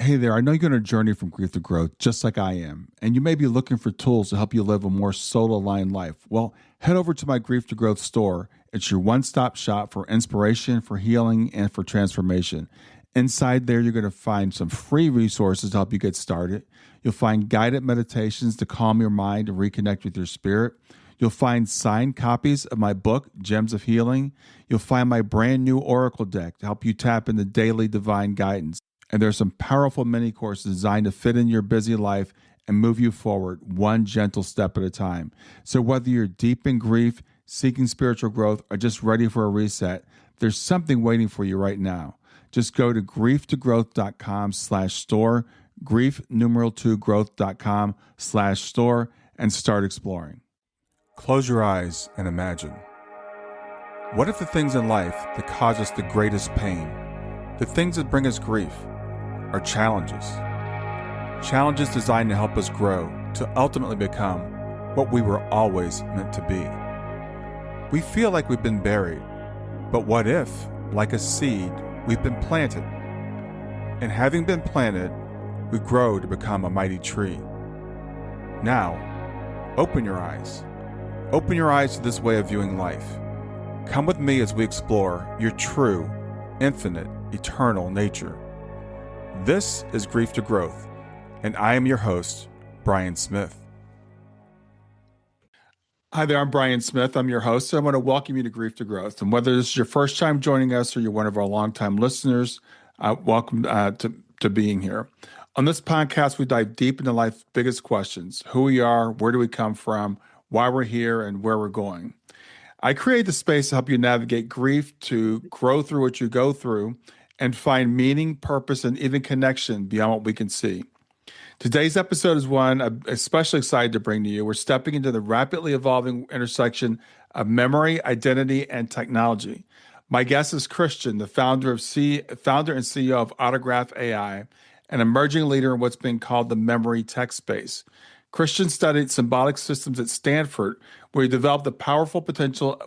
Hey there, I know you're on a journey from grief to growth, just like I am, and you may be looking for tools to help you live a more soul aligned life. Well, head over to my Grief to Growth store. It's your one stop shop for inspiration, for healing, and for transformation. Inside there, you're going to find some free resources to help you get started. You'll find guided meditations to calm your mind and reconnect with your spirit. You'll find signed copies of my book, Gems of Healing. You'll find my brand new Oracle deck to help you tap into daily divine guidance. And there's some powerful mini courses designed to fit in your busy life and move you forward one gentle step at a time. So whether you're deep in grief, seeking spiritual growth, or just ready for a reset, there's something waiting for you right now. Just go to grieftogrowth.com/store, grief2growth.com/store, and start exploring. Close your eyes and imagine. What if the things in life that cause us the greatest pain, the things that bring us grief, are challenges? Challenges designed to help us grow, to ultimately become what we were always meant to be. We feel like we've been buried, but what if, like a seed, we've been planted? And having been planted, we grow to become a mighty tree. Now, open your eyes. Open your eyes to this way of viewing life. Come with me as we explore your true, infinite, eternal nature. This is Grief to Growth, and I am your host, Brian Smith. Hi there, I'm Brian Smith. I'm your host, and I want to welcome you to Grief to Growth. And whether this is your first time joining us or you're one of our longtime listeners, welcome to being here. On this podcast, we dive deep into life's biggest questions: who we are, where do we come from, why we're here, and where we're going. I create the space to help you navigate grief, to grow through what you go through, and find meaning, purpose, and even connection beyond what we can see. Today's episode is one I'm especially excited to bring to you. We're stepping into the rapidly evolving intersection of memory, identity, and technology. My guest is Cristian, the founder and CEO of Autograph AI, an emerging leader in what's being called the memory tech space. Cristian studied symbolic systems at Stanford, where he discovered, the powerful potential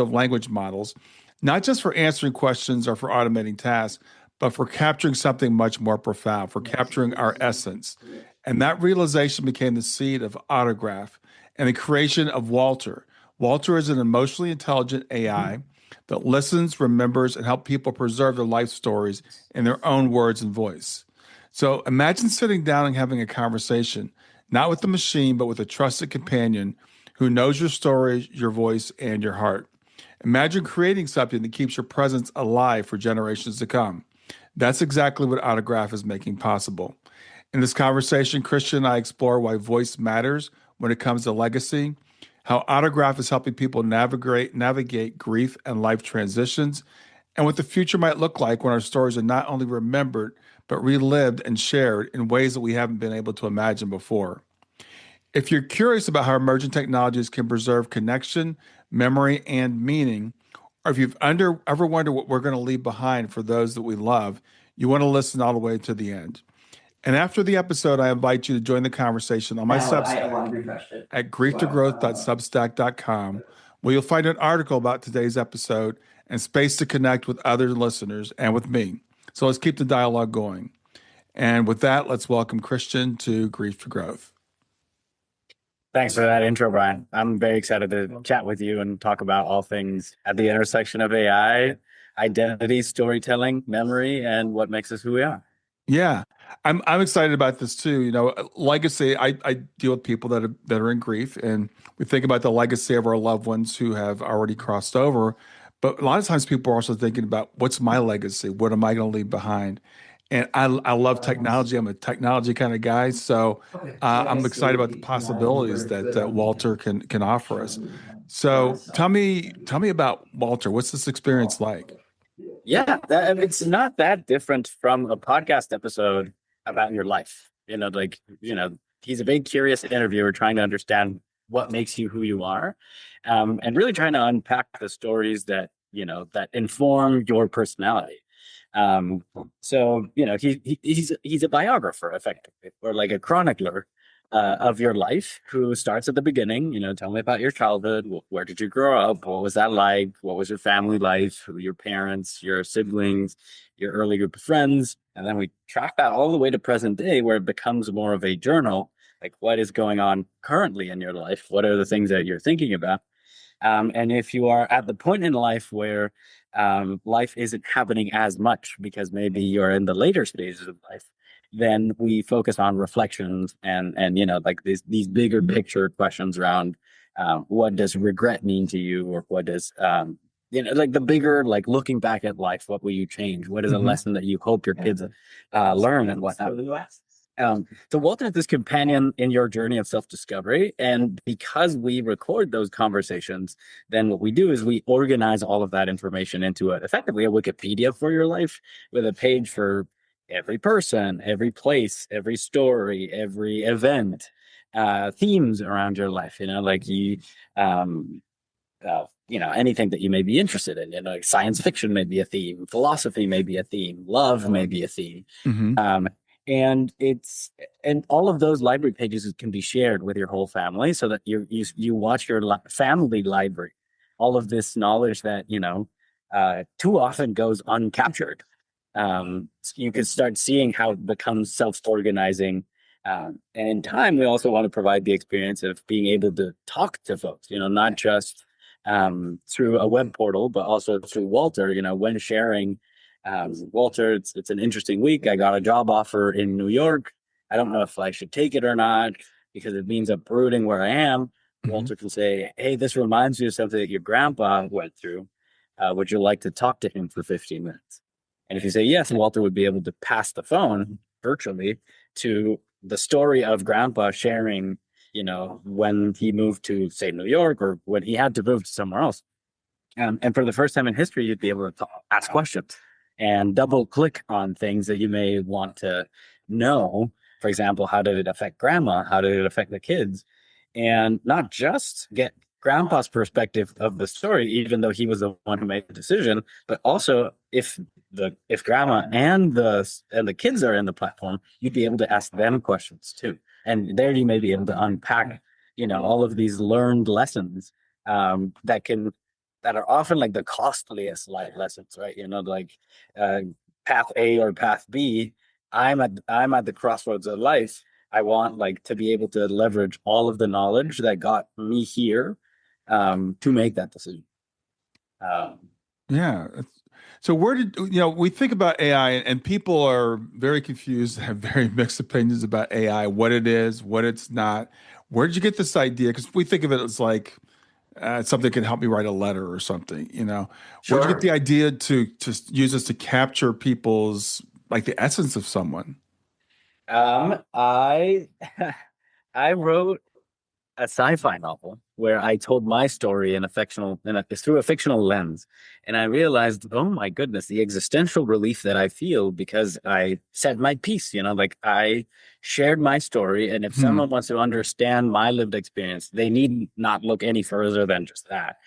of language models, not just for answering questions or for automating tasks, but for capturing something much more profound, for capturing our essence. And that realization became the seed of Autograph and the creation of Walter. Walter is an emotionally intelligent AI that listens, remembers, and helps people preserve their life stories in their own words and voice. So imagine sitting down and having a conversation, not with the machine, but with a trusted companion who knows your story, your voice, and your heart. Imagine creating something that keeps your presence alive for generations to come. That's exactly what Autograph is making possible. In this conversation, Cristian and I explore why voice matters when it comes to legacy, how Autograph is helping people navigate grief and life transitions, and what the future might look like when our stories are not only remembered, but relived and shared in ways that we haven't been able to imagine before. If you're curious about how emerging technologies can preserve connection, memory, and meaning, or if you've ever wondered what we're going to leave behind for those that we love, you want to listen all the way to the end. And after the episode, I invite you to join the conversation on my Substack at grieftogrowth.substack.com, where you'll find an article about today's episode and space to connect with other listeners and with me. So let's keep the dialogue going. And with that, let's welcome Cristian to Grief to Growth. Thanks for that intro, Brian. I'm very excited to chat with you and talk about all things at the intersection of AI, identity, storytelling, memory, and what makes us who we are. Yeah, I'm excited about this too. You know, legacy. I deal with people that are in grief, and we think about the legacy of our loved ones who have already crossed over. But a lot of times, people are also thinking about what's my legacy? What am I going to leave behind? And I love technology. I'm a technology kind of guy, so I'm excited about the possibilities that Walter can offer us. So tell me about Walter. What's this experience like? Yeah, it's not that different from a podcast episode about your life. He's a big curious interviewer trying to understand what makes you who you are, and really trying to unpack the stories that inform your personality. He's a biographer, effectively, or like a chronicler of your life who starts at the beginning. Tell me about your childhood. Where did you grow up? What was that like? What was your family life? Who were your parents, your siblings, your early group of friends? And then we track that all the way to present day, where it becomes more of a journal. Like, what is going on currently in your life? What are the things that you're thinking about? And if you are at the point in life where life isn't happening as much because maybe you're in the later stages of life, then we focus on reflections and like these bigger picture questions around what does regret mean to you, or what does like the bigger, like looking back at life, what will you change? What is a Hmm. lesson that you hope your kids learn and whatnot? So Walter is this companion in your journey of self-discovery. And because we record those conversations, then what we do is we organize all of that information into effectively a Wikipedia for your life, with a page for every person, every place, every story, every event, themes around your life, um, anything that you may be interested in. Like science fiction may be a theme, philosophy may be a theme, love may be a theme. Hmm. Um, and all of those library pages can be shared with your whole family, so that you watch your family library, all of this knowledge that too often goes uncaptured. So you can start seeing how it becomes self-organizing. And in time, we also want to provide the experience of being able to talk to folks, not just through a web portal, but also through Walter, when sharing. Walter, it's an interesting week. I got a job offer in New York. I don't know if I should take it or not because it means uprooting where I am. Hmm. Walter can say, "Hey, this reminds you of something that your grandpa went through. Would you like to talk to him for 15 minutes?" And if you say yes, Walter would be able to pass the phone virtually to the story of grandpa sharing, when he moved to, say, New York, or when he had to move to somewhere else. And for the first time in history, you'd be able to ask questions and double click on things that you may want to know. For example, how did it affect grandma? How did it affect the kids? And not just get grandpa's perspective of the story, even though he was the one who made the decision, but also if grandma and the kids are in the platform, you'd be able to ask them questions too. And there you may be able to unpack, all of these learned lessons that are often like the costliest life lessons, right? Like uh, path A or path B. I'm at the crossroads of life. I want like to be able to leverage all of the knowledge that got me here to make that decision. Um, Yeah. So where did we think about AI, and people are very confused, have very mixed opinions about AI, what it is, what it's not. Where did you get this idea? Because we think of it as like something that can help me write a letter or something. Where'd you get Sure. the idea to just use this to capture people's like the essence of someone? I I wrote a sci-fi novel where I told my story through a fictional lens. And I realized, oh my goodness, the existential relief that I feel because I said my piece, like I shared my story. And if Hmm. someone wants to understand my lived experience, they need not look any further than just that.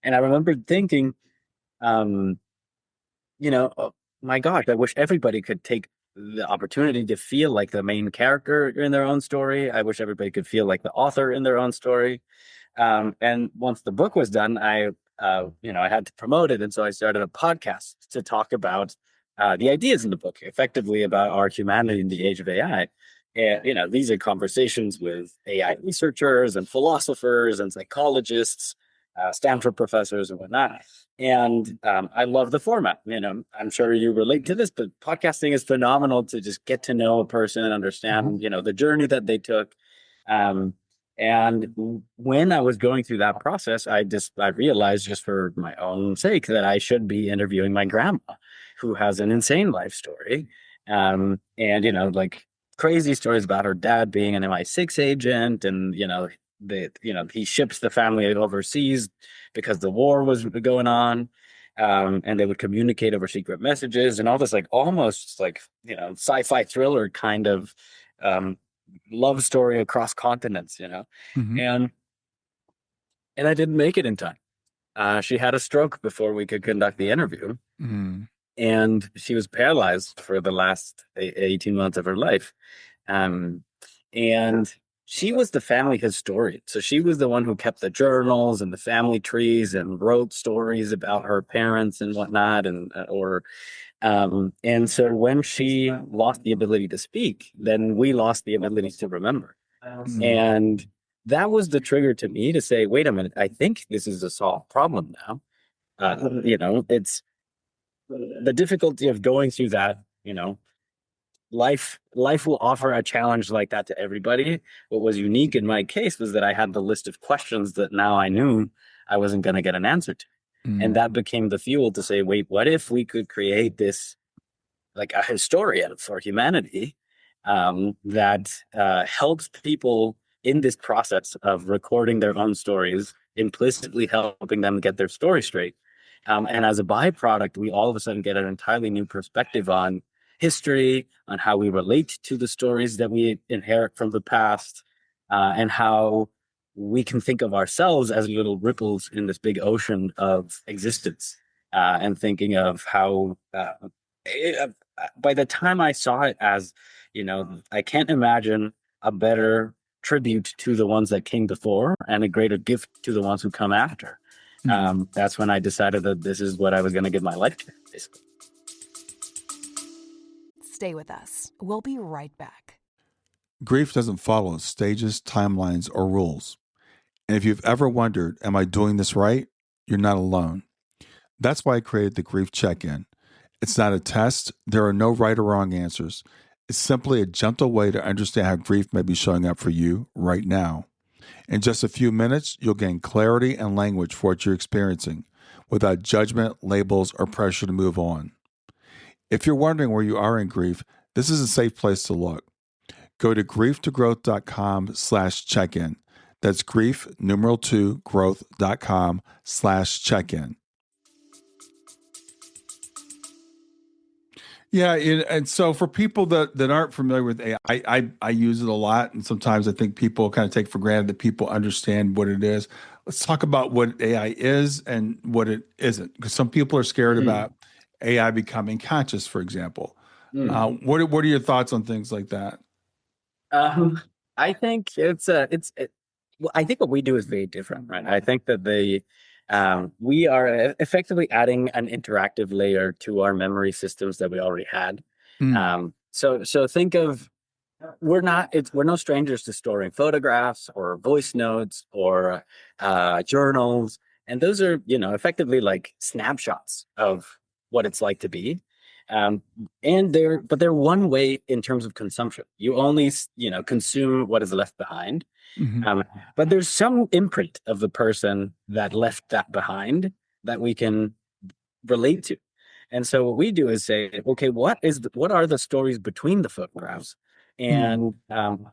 And I remember thinking, um, oh my gosh, I wish everybody could take the opportunity to feel like the main character in their own story. I wish everybody could feel like the author in their own story. And once the book was done, I had to promote it, and so I started a podcast to talk about the ideas in the book, effectively about our humanity in the age of AI. And these are conversations with AI researchers and philosophers and psychologists, Stanford professors and whatnot. And I love the format. I'm sure you relate to this, but podcasting is phenomenal to just get to know a person and Hmm. understand, the journey that they took. Um, and when I was going through that process, I realized, just for my own sake, that I should be interviewing my grandma, who has an insane life story. And like crazy stories about her dad being an MI6 agent, and he shipped the family overseas because the war was going on. And they would communicate over secret messages and all this, like almost like sci-fi thriller kind of um love story across continents, Hmm. and I didn't make it in time. She had a stroke before we could conduct the interview, Hmm. and she was paralyzed for the last 18 months of her life. Um, and she was the family historian. So she was the one who kept the journals and the family trees and wrote stories about her parents and whatnot. And so when she lost the ability to speak, then we lost the ability to remember. Mm. And that was the trigger to me to say, wait a minute, I think this is a solved problem now. It's the difficulty of going through that, life will offer a challenge like that to everybody. What was unique in my case was that I had the list of questions that now I knew I wasn't going to get an answer to. And Mm. that became the fuel to say, wait, what if we could create this, like a historian for humanity, that helps people in this process of recording their own stories, implicitly helping them get their story straight. And as a byproduct, we all of a sudden get an entirely new perspective on history, on how we relate to the stories that we inherit from the past, and how we can think of ourselves as little ripples in this big ocean of existence. And thinking of how by the time I saw it as, I can't imagine a better tribute to the ones that came before and a greater gift to the ones who come after. Mm. That's when I decided that this is what I was going to give my life to, basically. Stay with us. We'll be right back. Grief doesn't follow stages, timelines, or rules. And if you've ever wondered, am I doing this right? You're not alone. That's why I created the Grief Check In. It's not a test, there are no right or wrong answers. It's simply a gentle way to understand how grief may be showing up for you right now. In just a few minutes, you'll gain clarity and language for what you're experiencing without judgment, labels, or pressure to move on. If you're wondering where you are in grief, this is a safe place to look. Go to grieftogrowth.com/check-in. That's grief, numeral 2, growth.com/check-in. Yeah, and so for people that aren't familiar with AI, I use it a lot, and sometimes I think people kind of take for granted that people understand what it is. Let's talk about what AI is and what it isn't, because some people are scared Mm. about AI becoming conscious, for example. Mm. What are your thoughts on things like that? Um, I think well, I think what we do is very different, right? I think that we are effectively adding an interactive layer to our memory systems that we already had. Mm. So think of, we're no strangers to storing photographs or voice notes or journals, and those are effectively like snapshots of what it's like to be. Um, and they're one way in terms of consumption. You only consume what is left behind. Mhm. Um, but there's some imprint of the person that left that behind that we can relate to. And so what we do is say, okay, what are the stories between the photographs? Mm. And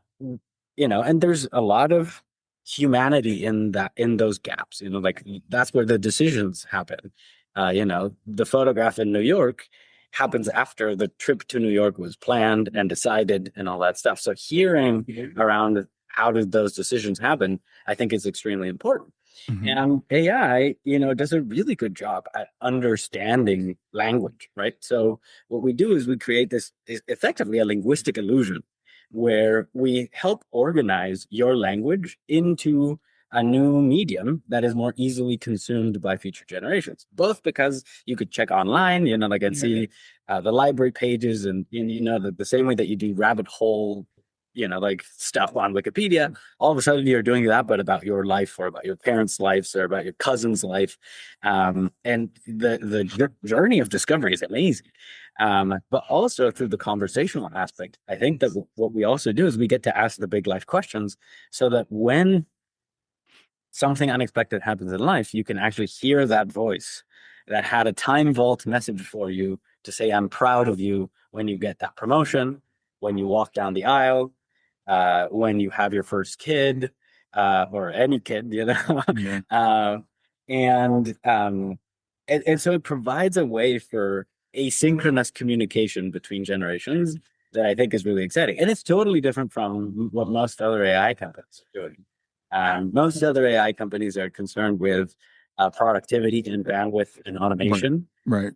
and there's a lot of humanity in those gaps. Like that's where the decisions happen. The photograph in New York happens after the trip to New York was planned and decided and all that stuff. So hearing around how did those decisions happen, I think is extremely important. Mhm. And AI, does a really good job at understanding language, right? So what we do is we create this is effectively a linguistic illusion where we help organize your language into a new medium that is more easily consumed by future generations, both because you could check online, like and see the library pages and, the same way that you do rabbit hole, like stuff on Wikipedia. All of a sudden you're doing that, but about your life or about your parents' lives or about your cousin's life. And the journey of discovery is amazing. But also through the conversational aspect, I think that what we also do is we get to ask the big life questions so that when something unexpected happens in life, you can actually hear that voice that had a time vault message for you to say, I'm proud of you when you get that promotion, when you walk down the aisle, when you have your first kid, or any kid, Yeah. and, and so it provides a way for asynchronous communication between generations that I think is really exciting. And it's totally different from what most other AI companies are doing. Most other AI companies are concerned with productivity and bandwidth and Right. automation, Right.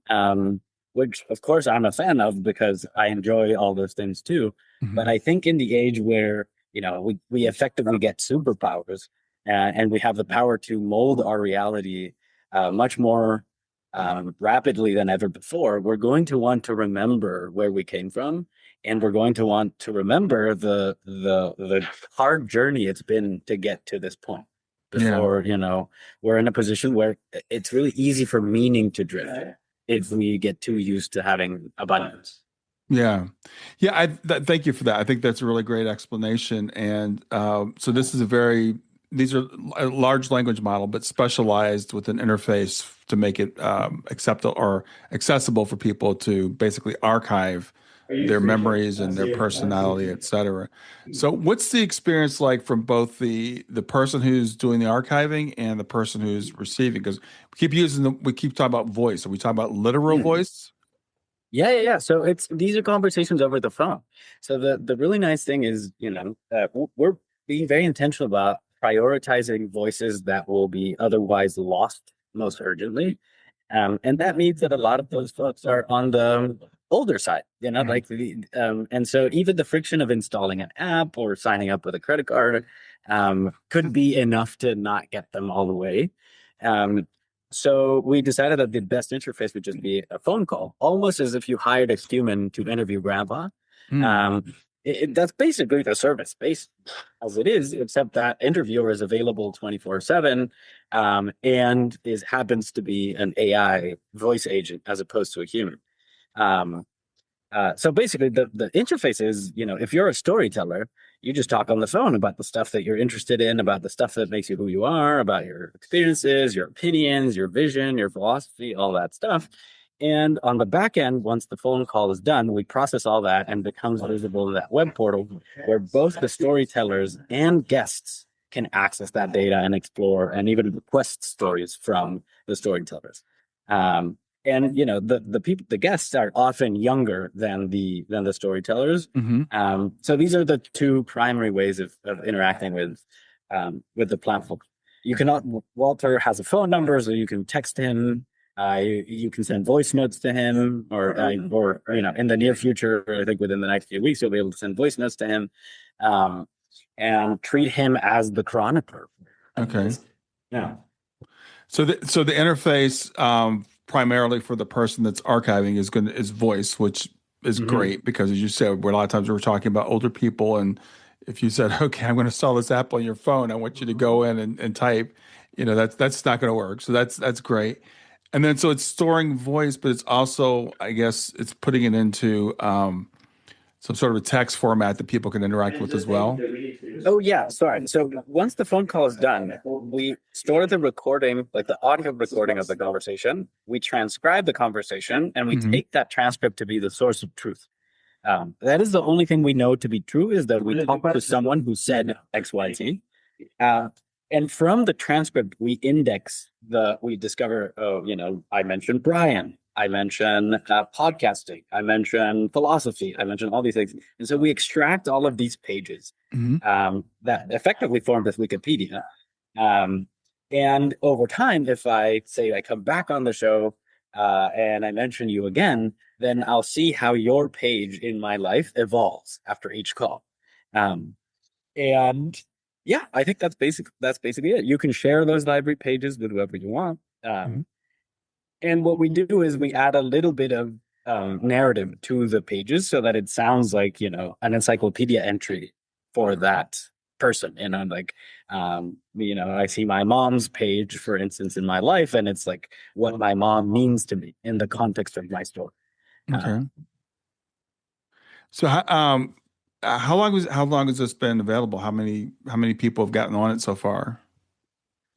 which of course I'm a fan of because I enjoy all those things too. But Mhm. I think in the age where we effectively get superpowers, and we have the power to mold our reality much more rapidly than ever before. We're going to want to remember where we came from, and we're going to want to remember the hard journey it's been to get to this point. Before we're in a position where it's really easy for meaning to drift if we get too used to having abundance. Yeah. Yeah. Thank you for that. I think that's a really great explanation. And so these are a large language model, but specialized with an interface to make it acceptable or accessible for people to basically archive their memories and their personality, et cetera. So what's the experience like from both the person who's doing the archiving and the person who's receiving? Because we keep talking about voice. Are we talking about literal voice? Yeah. So these are conversations over the phone. So the really nice thing is, we're being very intentional about prioritizing voices that will be otherwise lost most urgently. And that means that a lot of those folks are on the older side, and so even the friction of installing an app or signing up with a credit card could be enough to not get them all the way. So we decided that the best interface would just be a phone call, almost as if you hired a human to interview grandpa. That's basically the service based as it is, except that interviewer is available 24/7 and happens to be an AI voice agent as opposed to a human. So basically, the interface is, if you're a storyteller, you just talk on the phone about the stuff that you're interested in, about the stuff that makes you who you are, about your experiences, your opinions, your vision, your philosophy, all that stuff. And on the back end, once the phone call is done, we process all that and becomes visible in that web portal where both the storytellers and guests can access that data and explore and even request stories from the storytellers. And the guests are often younger than the storytellers. So these are the two primary ways of interacting with the platform. Walter has a phone number, so you can text him. You can send voice notes to him, or in the near future, I think within the next few weeks, you'll be able to send voice notes to him, and treat him as the chronicler. Okay. Yeah. So the interface primarily for the person that's archiving is voice, which is great because, as you said, a lot of times we're talking about older people, and if you said, "Okay, I'm going to install this app on your phone," I want you to go in and type, that's not going to work. So that's great. And then so it's storing voice, but it's also, I guess, it's putting it into some sort of a text format that people can interact with as well. Oh, yeah. Sorry. So once the phone call is done, we store the recording, like the audio recording of the conversation. We transcribe the conversation, and we take that transcript to be the source of truth. That is the only thing we know to be true, is that we talked to someone who said X, Y, Z. And from the transcript, we discover, I mentioned Brian. I mentioned podcasting. I mentioned philosophy. I mentioned all these things. And so we extract all of these pages that effectively form this Wikipedia. And over time, if I come back on the show and I mention you again, then I'll see how your page in my life evolves after each call. And yeah, I think that's basically it. You can share those library pages with whoever you want. And what we do is we add a little bit of narrative to the pages so that it sounds like, an encyclopedia entry for that person. I see my mom's page, for instance, in my life, and it's like what my mom means to me in the context of my story. Okay. So how long has this been available? How many people have gotten on it so far?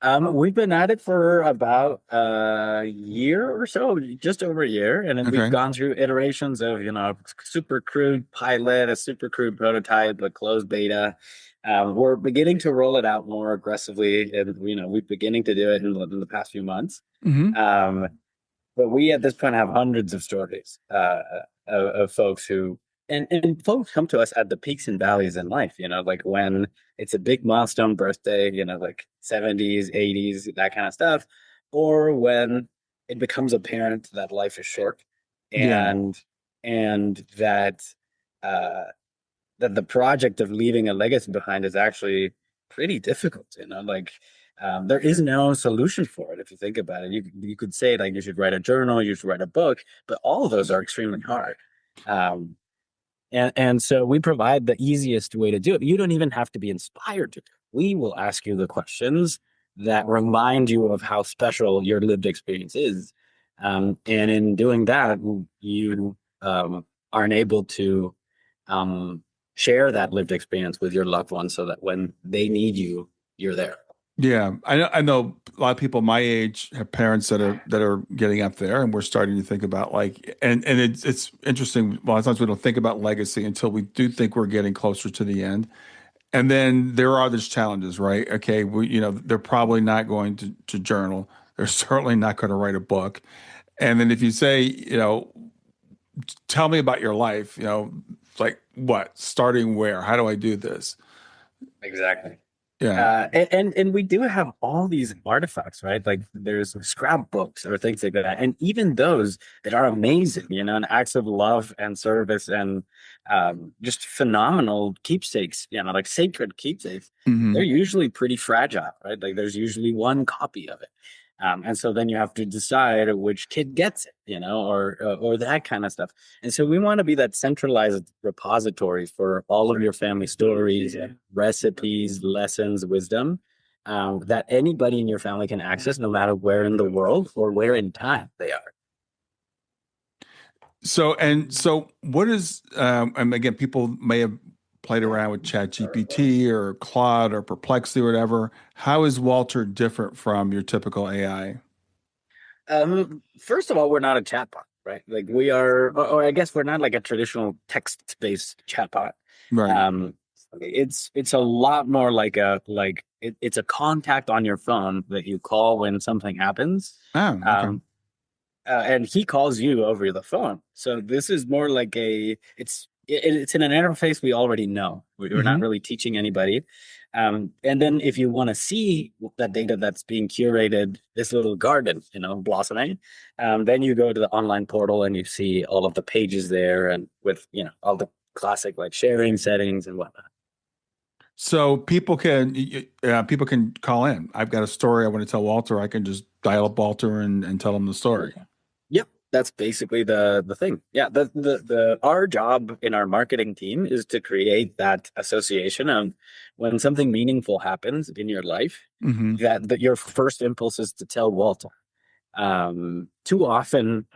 We've been at it for about a year or so, just over a year, and then we've gone through iterations of super crude pilot, a super crude prototype, a closed beta. We're beginning to roll it out more aggressively, and we're beginning to do it in the past few months. But we at this point have hundreds of stories of folks who. And folks come to us at the peaks and valleys in life, like when it's a big milestone birthday, like 70s, 80s, that kind of stuff, or when it becomes apparent that life is short and that that the project of leaving a legacy behind is actually pretty difficult. Like there is no solution for it. If you think about it, you could say like you should write a journal, you should write a book, but all of those are extremely hard. Um, and so we provide the easiest way to do it. You don't even have to be inspired to do it. We will ask you the questions that remind you of how special your lived experience is. And in doing that, you are able to share that lived experience with your loved ones so that when they need you, you're there. Yeah, I know a lot of people my age have parents that are getting up there, and we're starting to think about like, and it's interesting. A lot of times we don't think about legacy until we do think we're getting closer to the end, and then there are these challenges, right? Okay, they're probably not going to journal. They're certainly not going to write a book, and then if you say, tell me about your life, like what, starting where, how do I do this? Exactly. Yeah. And we do have all these artifacts, right? Like there's scrapbooks or things like that. And even those that are amazing, and acts of love and service and just phenomenal keepsakes, like sacred keepsakes, they're usually pretty fragile, right? Like there's usually one copy of it. And so then you have to decide which kid gets it, or that kind of stuff. And so we want to be that centralized repository for all of your family stories, recipes, lessons, wisdom, that anybody in your family can access no matter where in the world or where in time they are. So what is, and again, people may have played around with ChatGPT or Claude or Perplexity or whatever. How is Walter different from your typical AI? First of all, we're not a chatbot, right? Like we are, or I guess we're not like a traditional text-based chatbot. Right. It's a lot more like it's a contact on your phone that you call when something happens. Oh, okay. And he calls you over the phone. So this is more like it's in an interface we already know. We're not really teaching anybody. And then if you want to see that data that's being curated, this little garden, blossoming, then you go to the online portal and you see all of the pages there and with, all the classic like sharing settings and whatnot. So people can call in. I've got a story I want to tell Walter. I can just dial up Walter and tell him the story. Yep, that's basically the thing. Yeah, the our job in our marketing team is to create that association of when something meaningful happens in your life, that your first impulse is to tell Walter. Too often,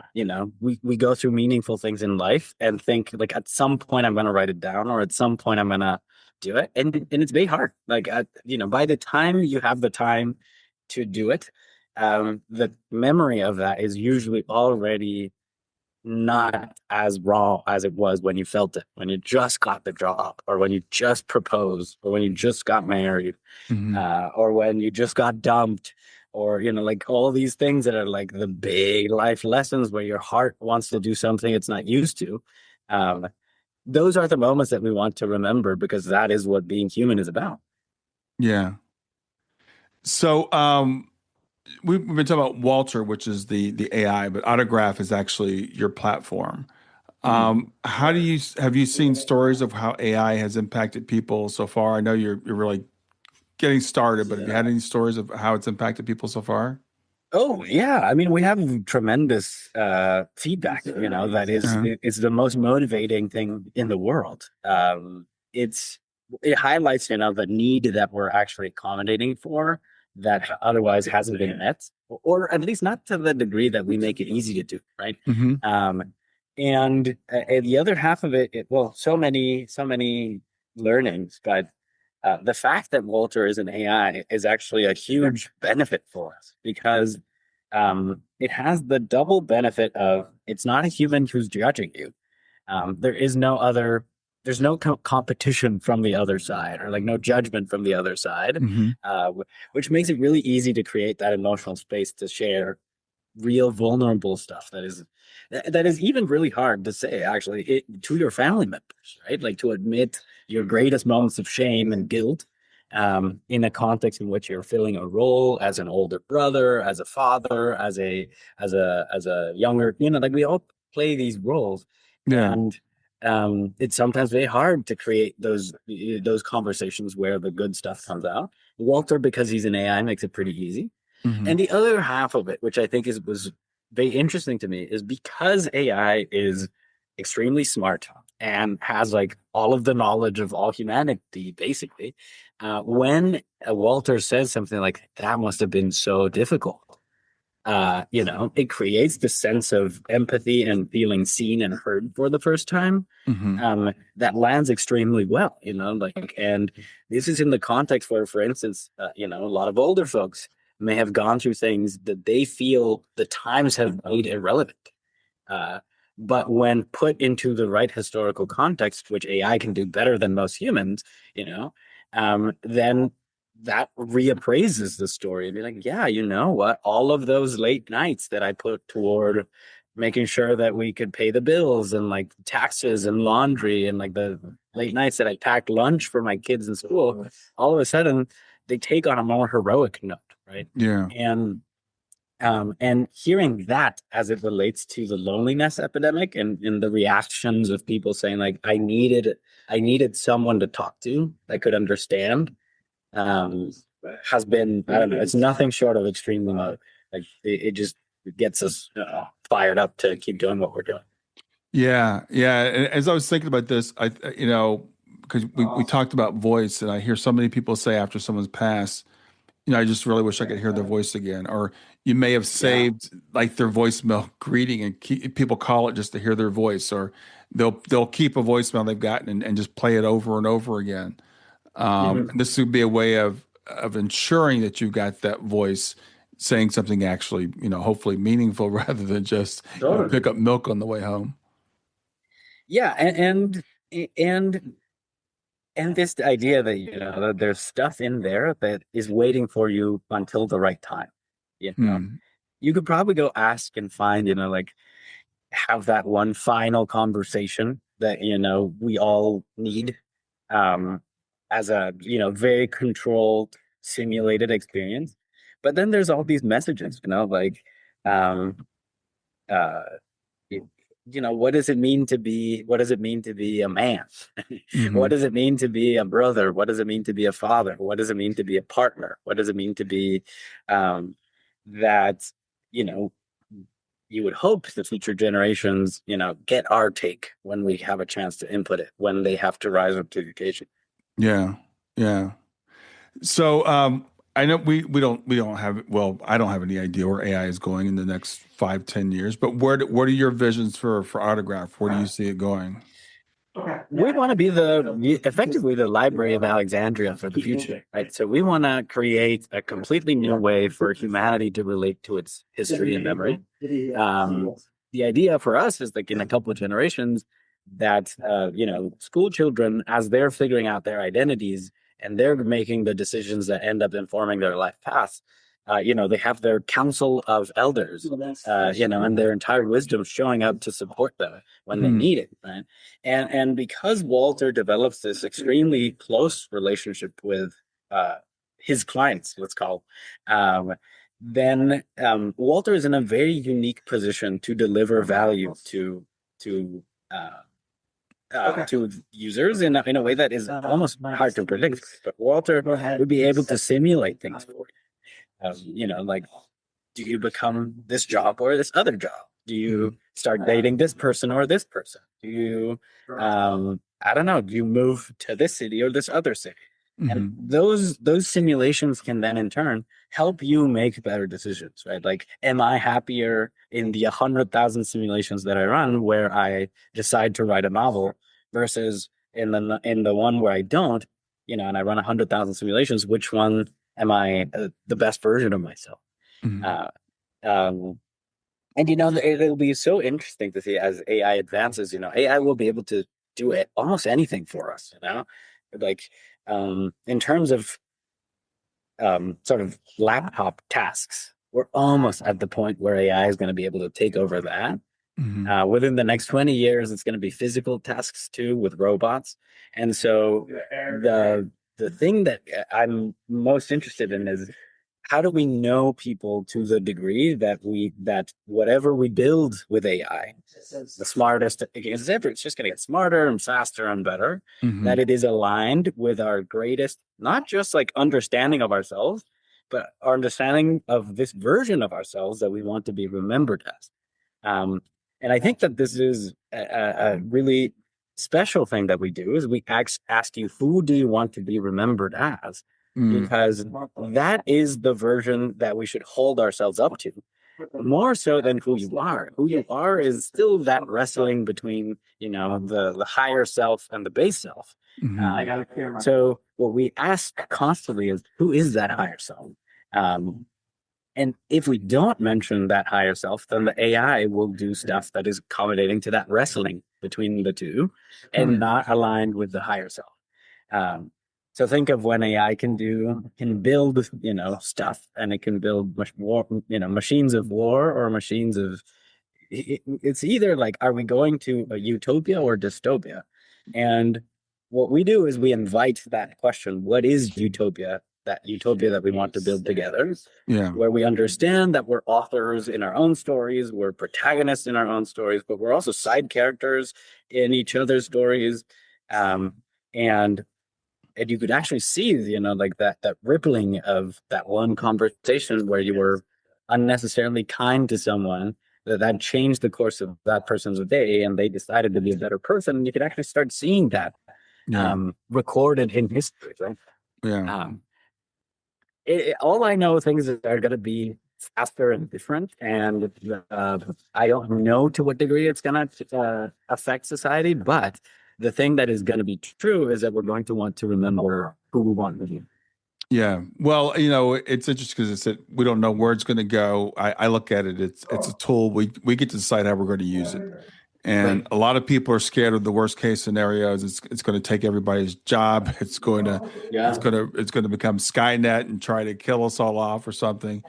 we go through meaningful things in life and think like at some point I'm going to write it down or at some point I'm going to do it. And it's very hard. Like, by the time you have the time to do it, the memory of that is usually already not as raw as it was when you felt it, when you just got the job or when you just proposed or when you just got married, or when you just got dumped or, like all these things that are like the big life lessons where your heart wants to do something it's not used to. Those are the moments that we want to remember because that is what being human is about. Yeah. So we've been talking about Walter, which is the AI, but Autograph is actually your platform. Have you seen stories of how AI has impacted people so far? I know you're really getting started, but have you had any stories of how it's impacted people so far? Oh yeah, I mean we have tremendous feedback. That is it's the most motivating thing in the world. It highlights the need that we're actually accommodating for that otherwise hasn't been met, or at least not to the degree that we make it easy to do. Right. And the other half of well, so many learnings, but the fact that Walter is an AI is actually a huge benefit for us because it has the double benefit of it's not a human who's judging you. There's no competition from the other side or like no judgment from the other side, which makes it really easy to create that emotional space to share real vulnerable stuff that is even really hard to say actually to your family members, right? Like to admit your greatest moments of shame and guilt in a context in which you're filling a role as an older brother, as a father, as a younger, like we all play these roles. Yeah. And it's sometimes very hard to create those conversations where the good stuff comes out. Walter, because he's an AI, makes it pretty easy. Mhm. And the other half of it, which I think was very interesting to me, is because AI is extremely smart and has like all of the knowledge of all humanity, basically. When Walter says something like that must have been so difficult, it creates the sense of empathy and feeling seen and heard for the first time. Mhm. That lands extremely well, and this is in the context where, for instance, a lot of older folks may have gone through things that they feel the times have made irrelevant. Uh, but when put into the right historical context, which AI can do better than most humans, then that reappraises the story and be like, yeah, you know what? All of those late nights that I put toward making sure that we could pay the bills and like taxes and laundry and like the late nights that I packed lunch for my kids in school, all of a sudden they take on a more heroic note, right? Yeah. And hearing that as it relates to the loneliness epidemic and the reactions of people saying like, I needed someone to talk to that could understand, um, has been, I don't know, it's nothing short of extremely motivating. Like it just gets us fired up to keep doing what we're doing. Yeah, yeah. And as I was thinking about this, because we talked about voice, and I hear so many people say after someone's passed, I just really wish I could hear their voice again. Or you may have saved like their voicemail greeting, and people call it just to hear their voice, or they'll keep a voicemail they've gotten and just play it over and over again. And this would be a way of ensuring that you got that voice saying something actually, hopefully meaningful rather than just pick up milk on the way home. Yeah, and this idea that that there's stuff in there that is waiting for you until the right time. Hmm. You could probably go ask and find, like have that one final conversation that we all need, um, as a very controlled, simulated experience. But then there's all these messages, like um, uh, what does it mean to be a man? What Hmm. does it mean to be a brother? What does it mean to be a father? What does it mean to be a partner? What does it mean to be, that you know you would hope the future generations get our take when we have a chance to input it, when they have to rise up to the occasion. Yeah, yeah. So I know we don't have, well, I don't have any idea where AI is going in the next 5-10 years, but what are your visions for Autograph? Where do you see it going? We want to be effectively the Library of Alexandria for the future, right? So we want to create a completely new way for humanity to relate to its history and memory. The idea for us is like in a couple of generations that school children, as they're figuring out their identities and they're making the decisions that end up informing their life paths, they have their council of elders, and their entire wisdom showing up to support them when they Hmm. need it, right? And because Walter develops this extremely close relationship with his clients, let's call, then Walter is in a very unique position to deliver value to to users in a way that is almost hard to predict. But Walter would be able to simulate things for you. Like, do you become this job or this other job? Do you start dating this person or this person? Do you, I don't know, do you move to this city or this other city? And Hmm. those simulations can then in turn help you make better decisions, right? Like, am I happier in the 100,000 simulations that I run where I decide to write a novel versus in the one where I don't, and I run 100,000 simulations? Which one am I the best version of myself? Hmm. Uh, um, and it'll be so interesting to see as AI advances. AI will be able to do almost anything for us. Like in terms of sort of laptop tasks, we're almost at the point where AI is going to be able to take over that. Hmm. Within the next 20 years, it's going to be physical tasks too with robots. And so the thing that I'm most interested in is how do we know people to the degree that whatever we build with AI, the smartest, it's just going to get smarter and faster and better, Mhm. that it is aligned with our greatest, not just like understanding of ourselves, but our understanding of this version of ourselves that we want to be remembered as. And I think that this is a really special thing that we do is we ask you, who do you want to be remembered as? Mm. Because that is the version that we should hold ourselves up to, more so than who you are. Who you are is still that wrestling between, the higher self and the base self. Mhm. So what we ask constantly is, who is that higher self? Um, and if we don't mention that higher self, then the AI will do stuff that is accommodating to that wrestling between the two and not aligned with the higher self. Um, so think of when AI can build, stuff, and it can build much more, machines of war or machines of, it's either like, are we going to a utopia or dystopia? And what we do is we invite that question, what is utopia? That utopia that we want to build together, Yeah. where we understand that we're authors in our own stories, we're protagonists in our own stories, but we're also side characters in each other's stories. And and you could actually see, like that rippling of that one conversation where you were unnecessarily kind to someone, that changed the course of that person's day, and they decided to be a better person. And you could actually start seeing that Yeah. recorded in history, right? Yeah. Um, all I know, things are going to be faster and different, and I don't know to what degree it's going to affect society. But the thing that is going to be true is that we're going to want to remember who we want to be. Yeah. Well, it's interesting because we don't know where it's going to go. I look at it, it's a tool. We get to decide how we're going to use it. And a lot of people are scared of the worst case scenarios. It's going to take everybody's job. It's going to become Skynet and try to kill us all off or something.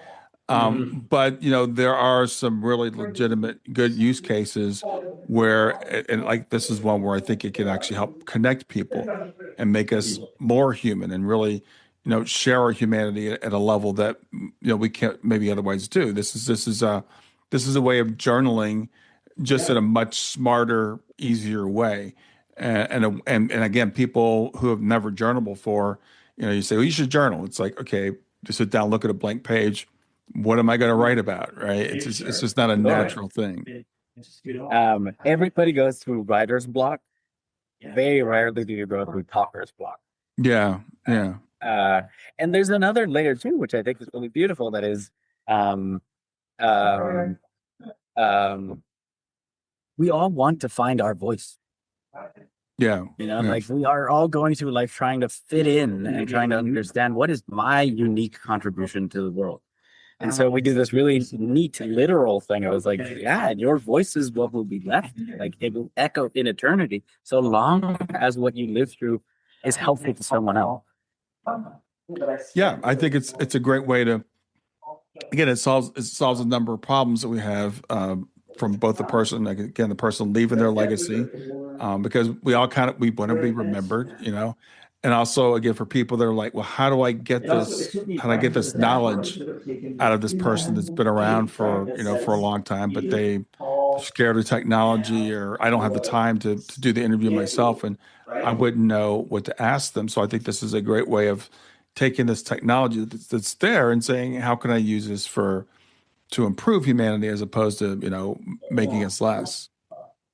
But there are some really legitimate good use cases where, and like this is one where I think it can actually help connect people and make us more human and really, share our humanity at a level that we can't maybe otherwise do. This is a way of journaling, just in a much smarter, easier way. And again, people who have never journaled before, you say, well, you should journal. It's like, okay, just sit down, look at a blank page. What am I going to write about? Right? It's just not a natural thing. Everybody goes through writer's block. Very rarely do you go through talker's block. Yeah. Yeah. And there's another layer too, which I think is really beautiful. That is, um, um, um, we all want to find our voice. Yeah. Like we are all going through life trying to fit in and trying to understand what is my unique contribution to the world. And so we do this really neat literal thing. It was like, yeah, your voice is what will be left. Like it will echo in eternity, so long as what you live through is helpful to someone else. Yeah. I think it's a great way to, again, it solves a number of problems that we have, from both the person, like, again, the person leaving their legacy, because we want to be remembered, and also, again, for people that are like, well, how do I get this? How do I get this knowledge out of this person that's been around for a long time, but they're scared of technology, or I don't have the time to do the interview myself, and I wouldn't know what to ask them. So I think this is a great way of taking this technology that's there and saying, how can I use this to improve humanity as opposed to, making us less.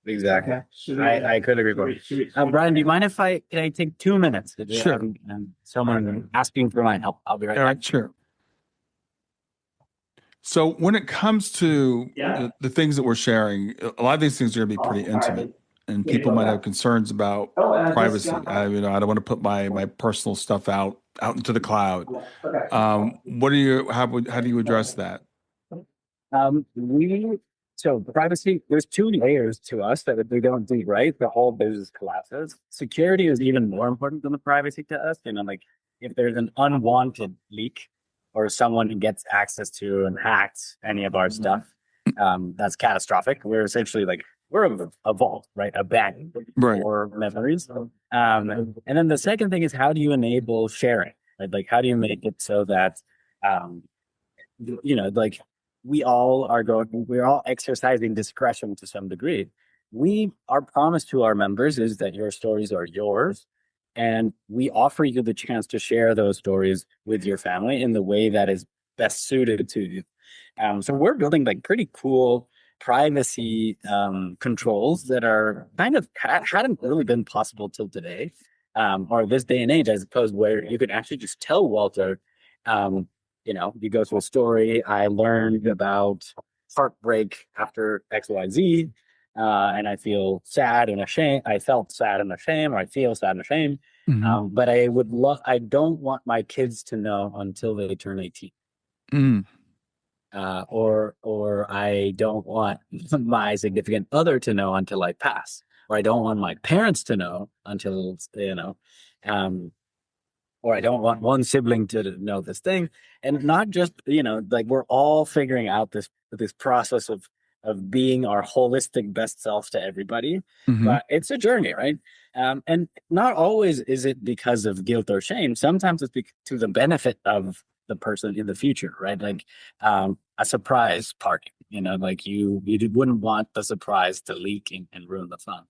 Exactly. I could agree more. Brian, do you mind if can I take 2 minutes? Sure. Someone asking for my help. I'll be right All back. right, sure. So when it comes to the things that we're sharing, a lot of these things are going to be pretty intimate, and people might have concerns about privacy. I don't want to put my personal stuff out into the cloud. How do you address that? So privacy, there's 2 layers to us that if we don't do right, the whole business collapses. Security is even more important than the privacy to us. Like if there's an unwanted leak or someone who gets access to and hacks any of our stuff, that's catastrophic. We're essentially like, we're a vault, right? A bank Right. for memories. And then the second thing is, how do you enable sharing? Right? Like, how do you make it so that um, like we're all exercising discretion to some degree. Our promise to our members is that your stories are yours, and we offer you the chance to share those stories with your family in the way that is best suited to you. So we're building like pretty cool privacy controls that are kind of hadn't really been possible till today, or this day and age, I suppose, where you could actually just tell Walter, um, you go through a story. I learned about heartbreak after XYZ, and I feel sad and ashamed. I felt sad and ashamed, or I feel sad and ashamed. Mm-hmm. But I don't want my kids to know until they turn 18. Mm. Or I don't want my significant other to know until I pass, or I don't want my parents to know until, um, or I don't want one sibling to know this thing. And not just, like we're all figuring out this process of being our holistic best self to everybody, Mm-hmm. but it's a journey, right? And not always is it because of guilt or shame. Sometimes it's to the benefit of the person in the future, right? Like a surprise party, like you wouldn't want the surprise to leak and ruin the fun.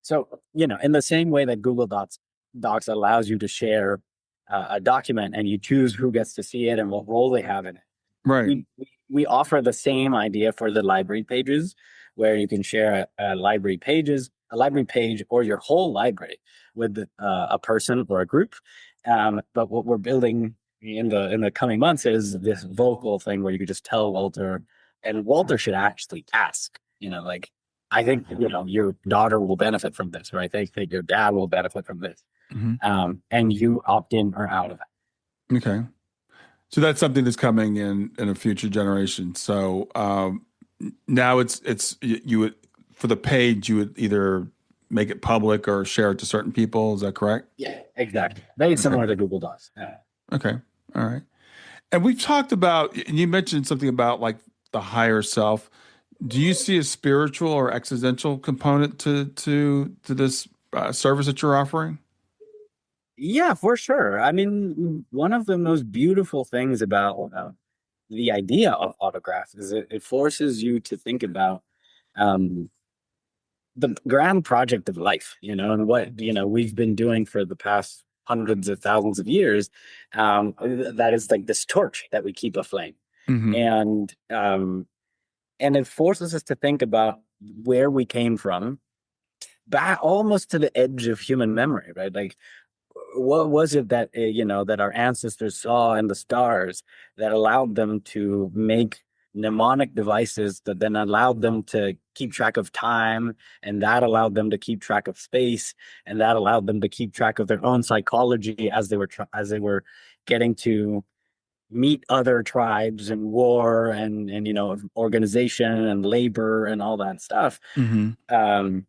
So, in the same way that Google Docs allows you to share a document and you choose who gets to see it and what role they have in it. Right. We offer the same idea for the library pages, where you can share a library page or your whole library with a person or a group. But what we're building in the coming months is this vocal thing where you could just tell Walter, and Walter should actually ask, like, I think, your daughter will benefit from this, or I think that your dad will benefit from this. Mm-hmm. And you opt in or out of it. Okay. So that's something that's coming in a future generation. So now it's you would, for the page, you would either make it public or share it to certain people. Is that correct? Yeah, exactly. Very similar to Google Docs. Yeah. Okay. All right. And we've talked about, and you mentioned something about like the higher self. Do you see a spiritual or existential component to this service that you're offering? Yeah, for sure. I mean, one of the most beautiful things about the idea of autographs is it forces you to think about um, the grand project of life, and what, we've been doing for the past hundreds of thousands of years. That is like this torch that we keep aflame. Mm-hmm. And it forces us to think about where we came from, back almost to the edge of human memory, right? Like, what was it that that our ancestors saw in the stars that allowed them to make mnemonic devices that then allowed them to keep track of time, and that allowed them to keep track of space, and that allowed them to keep track of their own psychology as they were getting to meet other tribes and war and organization and labor and all that stuff. Mm-hmm. um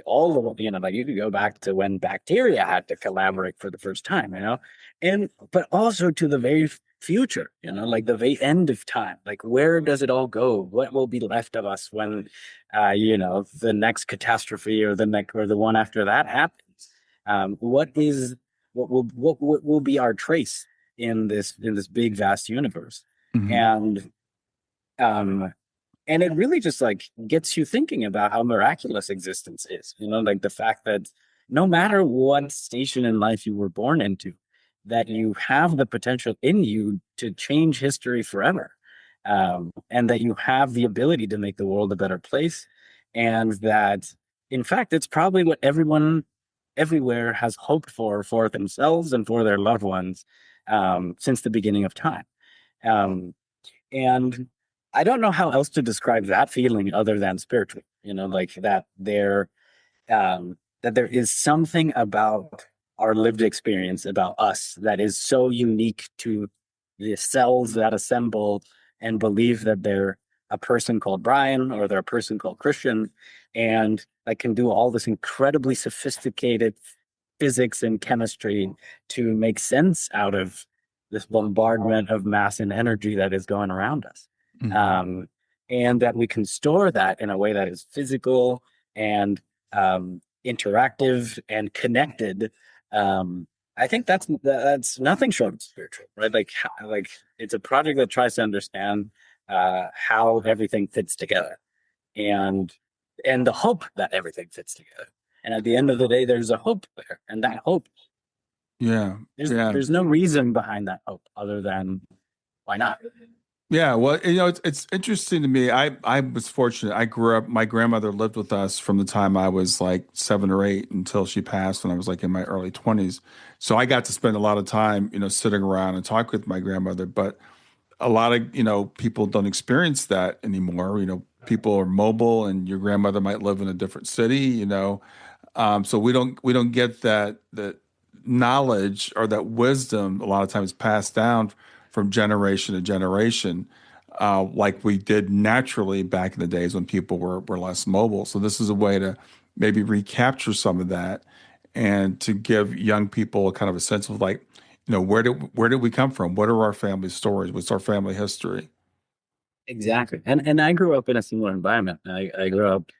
all of like you could go back to when bacteria had to collaborate for the first time, and but also to the very future, like the very end of time. Like, where does it all go? What will be left of us when the next catastrophe or the one after that happens? What will be our trace in this big vast universe? Mm-hmm. And and it really just like gets you thinking about how miraculous existence is, like the fact that no matter what station in life you were born into, that you have the potential in you to change history forever. And that you have the ability to make the world a better place. And that, in fact, it's probably what everyone everywhere has hoped for themselves and for their loved ones, since the beginning of time. Um, and I don't know how else to describe that feeling other than spiritual, like that there is something about our lived experience, about us, that is so unique to the cells that assemble and believe that they're a person called Brian or they're a person called Christian, and that can do all this incredibly sophisticated physics and chemistry to make sense out of this bombardment of mass and energy that is going around us. Mm-hmm. And that we can store that in a way that is physical and interactive and connected, I think that's nothing short of spiritual, right? Like it's a project that tries to understand how everything fits together, and the hope that everything fits together. And at the end of the day, there's a hope there, and that hope, Yeah. Yeah. there's no reason behind that hope other than why not? Yeah, well, it's interesting to me. I was fortunate. I grew up. My grandmother lived with us from the time I was like 7 or 8 until she passed when I was like in my early 20s. So I got to spend a lot of time, sitting around and talk with my grandmother. But a lot of people don't experience that anymore. People are mobile, and your grandmother might live in a different city. So we don't get that knowledge or that wisdom a lot of times passed down from generation to generation, like we did naturally back in the days when people were less mobile. So this is a way to maybe recapture some of that and to give young people kind of a sense of like, where did we come from? What are our family stories? What's our family history? Exactly. And I grew up in a similar environment. I grew up,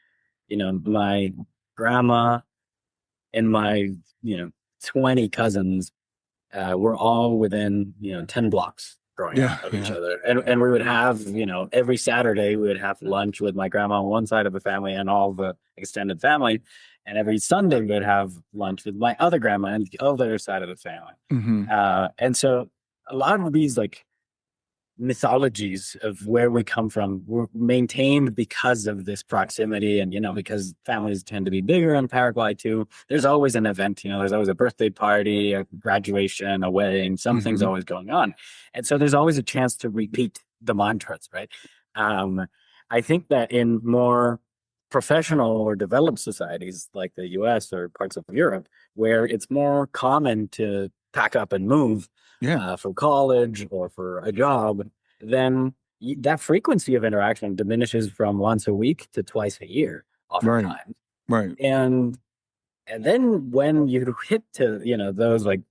my grandma and my, 20 cousins were all within 10 blocks growing up Yeah, of each yeah. other, and we would have every Saturday we would have lunch with my grandma on one side of the family and all the extended family, and every Sunday we would have lunch with my other grandma and the other side of the family. Hmm. And so a lot of these like mythologies of where we come from were maintained because of this proximity, and because families tend to be bigger in Paraguay too. There's always an event, there's always a birthday party, a graduation, a wedding, something's Hmm. always going on, and so there's always a chance to repeat the mantras, right? um I think that in more professional or developed societies like the US or parts of Europe, where it's more common to pack up and move Yeah, for college or for a job, then that frequency of interaction diminishes from once a week to twice a year, right, oftentimes. right. And then when you hit to those like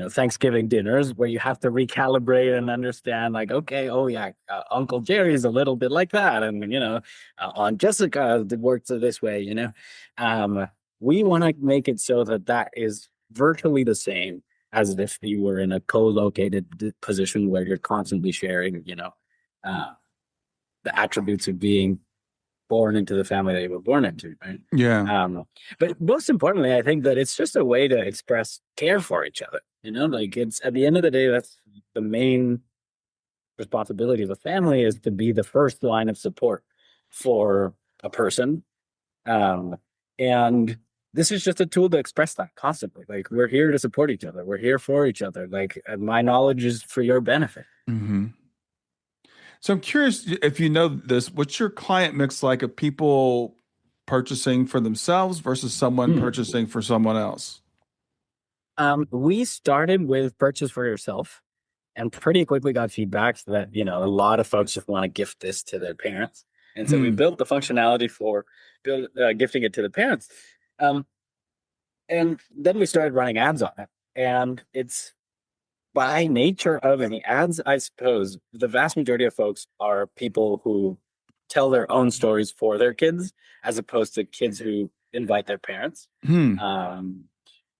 Thanksgiving dinners where you have to recalibrate and understand like, okay, oh yeah, Uncle Jerry's a little bit like that, and Aunt Jessica works this way. Um, we want to make it so that that is virtually the same as if you were in a co-located position where you're constantly sharing uh, the attributes of being born into the family that you were born into, right? Yeah. But most importantly, I think that it's just a way to express care for each other. Like it's at the end of the day, that's the main responsibility of a family, is to be the first line of support for a person. Um, and this is just a tool to express that constantly. Like we're here to support each other. We're here for each other. Like my knowledge is for your benefit. Hmm. So I'm curious if you know this, what's your client mix like of people purchasing for themselves versus someone purchasing for someone else? We started with purchase for yourself, and pretty quickly got feedback that a lot of folks just want to gift this to their parents, and so we Hmm. built the functionality for gifting it to the parents. Um, and then we started running ads on it, and it's by nature of the ads, I suppose the vast majority of folks are people who tell their own stories for their kids, as opposed to kids who invite their parents. Hmm. Um,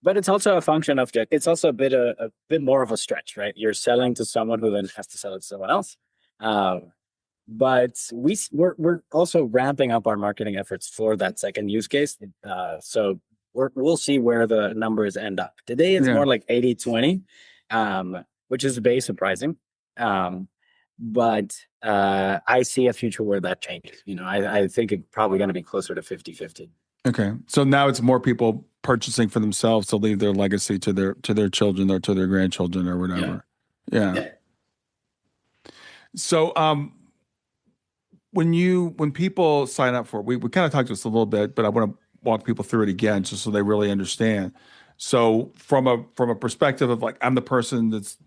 but it's also a function of it's also a bit more of a stretch, right? You're selling to someone who then has to sell it to someone else. Um, but we're also ramping up our marketing efforts for that second use case. So we'll see where the numbers end up. Today it's Yeah. more like 80-20, which is very surprising. Um, but I see a future where that changes. I think it's probably going to be closer to 50-50. Okay. So now it's more people purchasing for themselves to leave their legacy to their children or to their grandchildren or Yeah. whatever. Yeah. Yeah. So when people sign up for it, we kind of talked to this a little bit, but I want to walk people through it again just so they really understand. So from a perspective of like I'm the person that's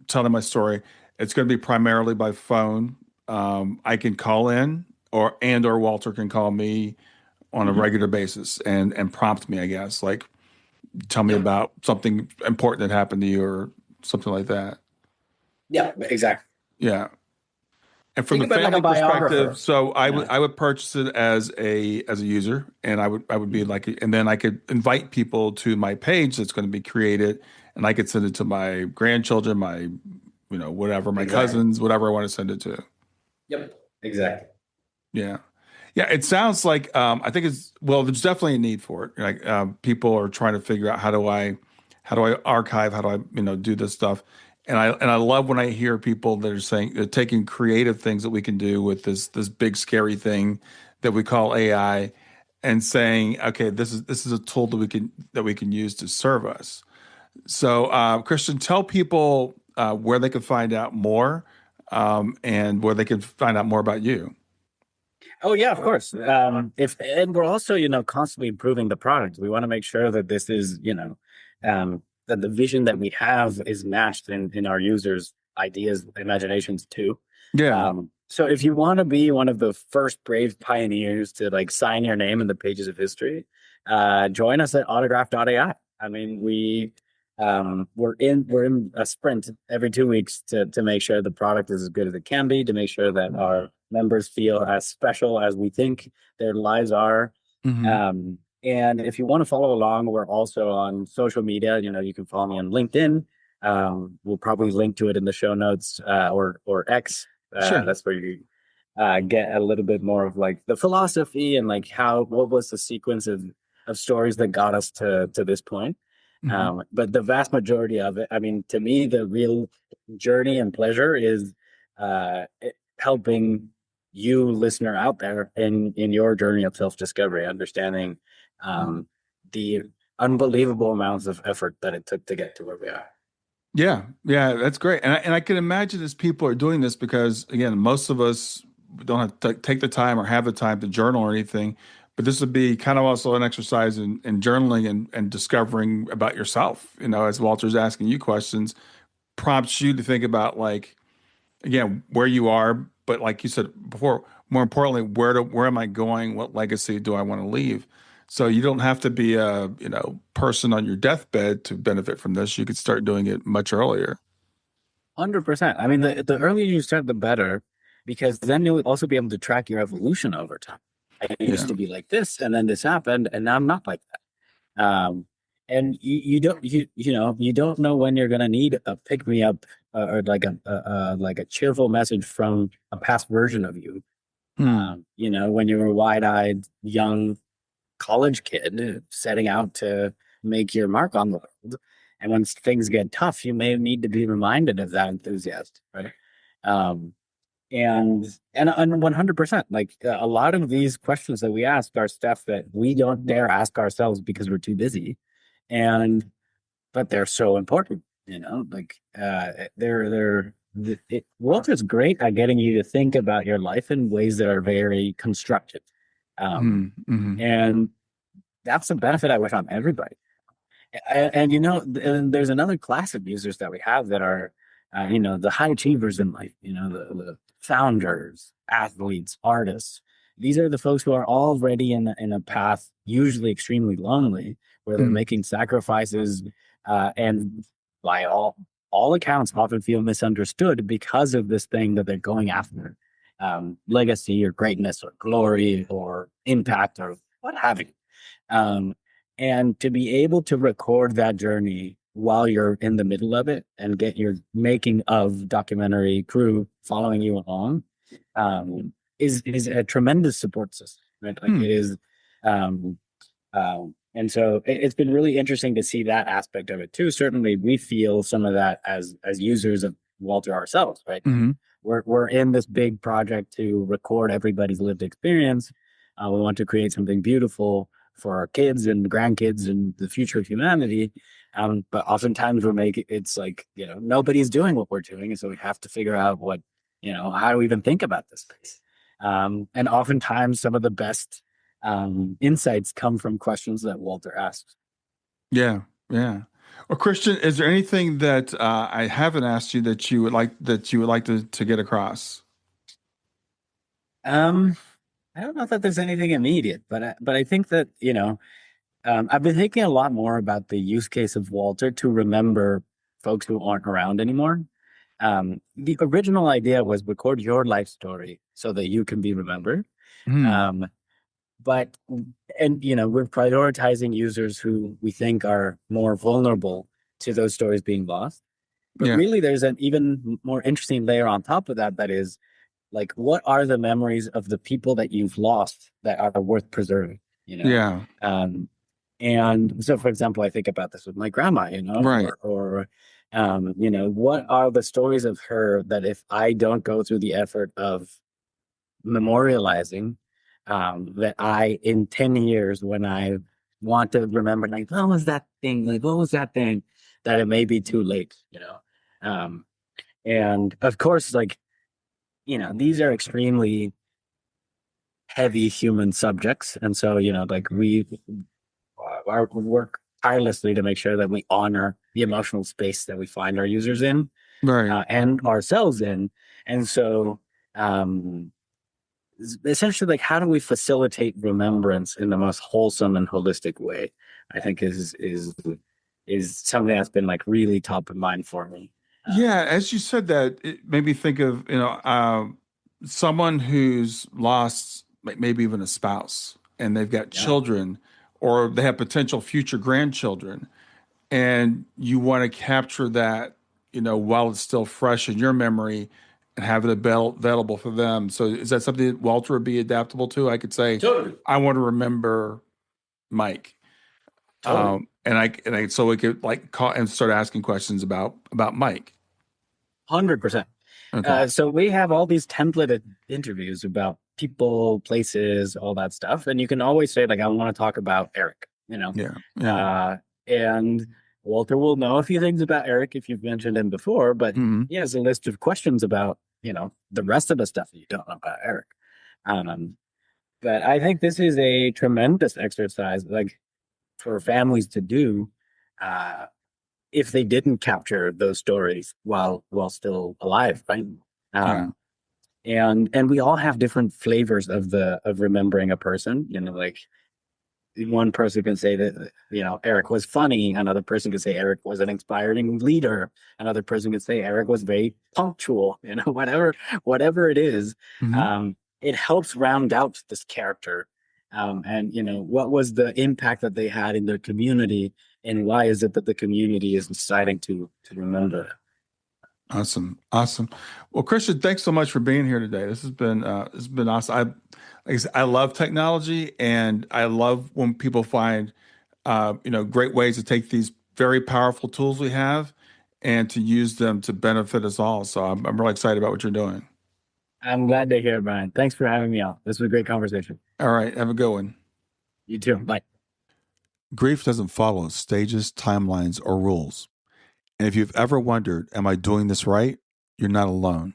telling my story, it's going to be primarily by phone. I can call in or Walter can call me on a Mhm. regular basis and prompt me, I guess, like tell me Yep. about something important that happened to you or something like that. Yeah, exactly. Yeah. And from Think the about it like a family biographer. perspective, so I You would know? I would purchase it as a user, and I would be like, and then I could invite people to my page that's going to be created, and I could send it to my grandchildren, my whatever, my Exactly. cousins, whatever I want to send it to. Yep. Exactly. Yeah. Yeah, it sounds like I think it's well. There's definitely a need for it. Like people are trying to figure out how do I archive, how do I do this stuff, and I love when I hear people that are saying they're taking creative things that we can do with this big scary thing that we call AI, and saying, okay, this is a tool that we can use to serve us. So, Christian, tell people where they can find out more, and where they can find out more about you. Oh yeah, of course. If and we're also, constantly improving the product. We want to make sure that this is, that the vision that we have is matched in our users' ideas, imaginations too. Yeah. So if you want to be one of the first brave pioneers to like sign your name in the pages of history, join us at autograph.ai. I mean, we're in a sprint every 2 weeks to make sure the product is as good as it can be, to make sure that our members feel as special as we think their lives are. Hmm. And if you want to follow along, we're also on social media. You can follow me on LinkedIn. We'll probably link to it in the show notes, or X. Sure. That's where you get a little bit more of like the philosophy and like what was the sequence of stories that got us to this point. Hmm. But the vast majority of it, I mean, to me, the real journey and pleasure is helping you, listener out there, in your journey of self-discovery, understanding the unbelievable amounts of effort that it took to get to where we are. Yeah, yeah, that's great. And I can imagine as people are doing this because again, most of us don't have to take the time or have the time to journal or anything. But this would be kind of also an exercise in journaling and discovering about yourself. As Walter's asking you questions, prompts you to think about like again where you are, but like you said before, more importantly, where am I going? What legacy do I want to leave? So you don't have to be a person on your deathbed to benefit from this. You could start doing it much earlier. 100%. I mean, the earlier you start, the better, because then you'll also be able to track your evolution over time. I used Yeah. to be like this, and then this happened, and now I'm not like that. And you don't know when you're gonna need a pick me up, or like a cheerful message from a past version of you. Hmm. When you were a wide-eyed young college kid setting out to make your mark on the world. And when things get tough, you may need to be reminded of that enthusiasm, right? Um, and 100%, like a lot of these questions that we ask are stuff that we don't dare ask ourselves because we're too busy, and but they're so important, like Walter's great at getting you to think about your life in ways that are very constructive. Um, Hmm. Hmm. and that's a benefit I wish on everybody. And there's another class of users that we have that are, the high achievers in life. The founders, athletes, artists. These are the folks who are already in a path, usually extremely lonely, where they're Hmm. making sacrifices, and by all accounts, often feel misunderstood because of this thing that they're going after, legacy or greatness or glory or impact or what have you. Um, and to be able to record that journey while you're in the middle of it and get your making of documentary crew following you along, is a tremendous support system, right? Like Hmm. it is. And so it's been really interesting to see that aspect of it too. Certainly we feel some of that as users of Walter ourselves, right? Hmm. We're in this big project to record everybody's lived experience. We want to create something beautiful for our kids and grandkids and the future of humanity. But oftentimes it's like, nobody's doing what we're doing. And so we have to figure out how do we even think about this space? And oftentimes some of the best insights come from questions that Walter asks. Yeah. Yeah. Well, Christian, is there anything that I haven't asked you that you would like to get across? Um, I don't know that there's anything immediate, but I think that, I've been thinking a lot more about the use case of Walter to remember folks who aren't around anymore. The original idea was record your life story so that you can be remembered. Hmm. But we're prioritizing users who we think are more vulnerable to those stories being lost. But Yeah. really, there's an even more interesting layer on top of that. That is, like, what are the memories of the people that you've lost that are worth preserving? Yeah. And so, for example, I think about this with my grandma. Right. What are the stories of her that if I don't go through the effort of memorializing, that I, in 10 years, when I want to remember, like, what was that thing? Like, what was that thing? That it may be too late. And of course, like, these are extremely heavy human subjects. And so, like, we work tirelessly to make sure that we honor the emotional space that we find our users in, Right. and ourselves in. And so, essentially, like, how do we facilitate remembrance in the most wholesome and holistic way? I think is something that's been, like, really top of mind for me. Yeah, as you said that, it made me think of, someone who's lost maybe even a spouse and they've got Yeah, children or they have potential future grandchildren, and you want to capture that, while it's still fresh in your memory and have it available for them. So is that something that Walter would be adaptable to? I could say, totally, I want to remember Mike. totally. So we could like call and start asking questions about Mike. 100%. Okay. So we have all these templated interviews about people, places, all that stuff, and you can always say, like, I want to talk about Eric. Yeah. Yeah. And Walter will know a few things about Eric if you've mentioned him before, but Hmm. he has a list of questions about the rest of the stuff that you don't know about Eric. Um, but I think this is a tremendous exercise, like, for families to do. Uh, if they didn't capture those stories while still alive, right? Yeah. Um, and we all have different flavors of remembering a person. Like, one person can say that Eric was funny. Another person can say Eric was an inspiring leader. Another person can say Eric was very punctual. Whatever it is, Hmm. it helps round out this character. And what was the impact that they had in their community, and why is it that the community is deciding to remember? Awesome. Awesome. Well, Christian, thanks so much for being here today. This has been awesome. Like I said, I love technology, and I love when people find great ways to take these very powerful tools we have and to use them to benefit us all. So I'm really excited about what you're doing. I'm glad to hear, Brian. Thanks for having me on. This was a great conversation. All right. Have a good one. You too. Bye. Grief doesn't follow stages, timelines, or rules. And if you've ever wondered, am I doing this right? You're not alone.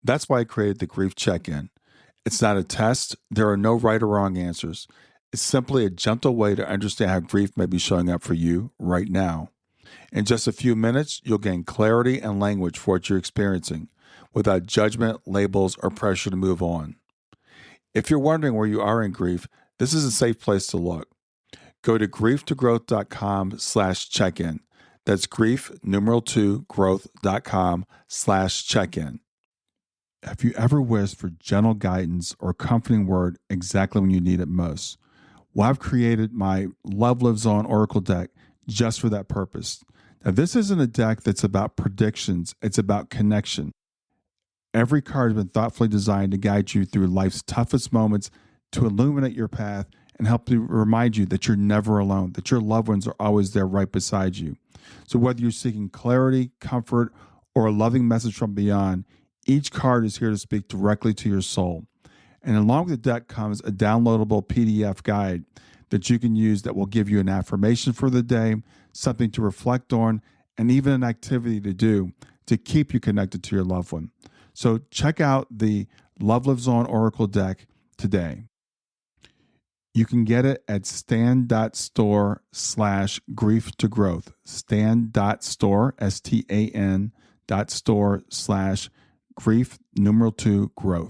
That's why I created the Grief Check In. It's not a test, there are no right or wrong answers. It's simply a gentle way to understand how grief may be showing up for you right now. In just a few minutes, you'll gain clarity and language for what you're experiencing without judgment, labels, or pressure to move on. If you're wondering where you are in grief, this is a safe place to look. Go to grieftogrowth.com/check-in. That's grief, numeral 2, growth.com/check-in. Have you ever wished for gentle guidance or comforting word exactly when you need it most? Well, I've created my Love Lives On Oracle deck just for that purpose. Now, this isn't a deck that's about predictions, it's about connection. Every card has been thoughtfully designed to guide you through life's toughest moments, to illuminate your path and help to remind you that you're never alone, that your loved ones are always there right beside you. So whether you're seeking clarity, comfort, or a loving message from beyond, each card is here to speak directly to your soul. And along with the deck comes a downloadable PDF guide that you can use that will give you an affirmation for the day, something to reflect on, and even an activity to do to keep you connected to your loved one. So check out the Love Lives On Oracle deck today. You can get it at stan.store/grief to growth. Stan.store, STAN.store/grief, numeral 2, growth.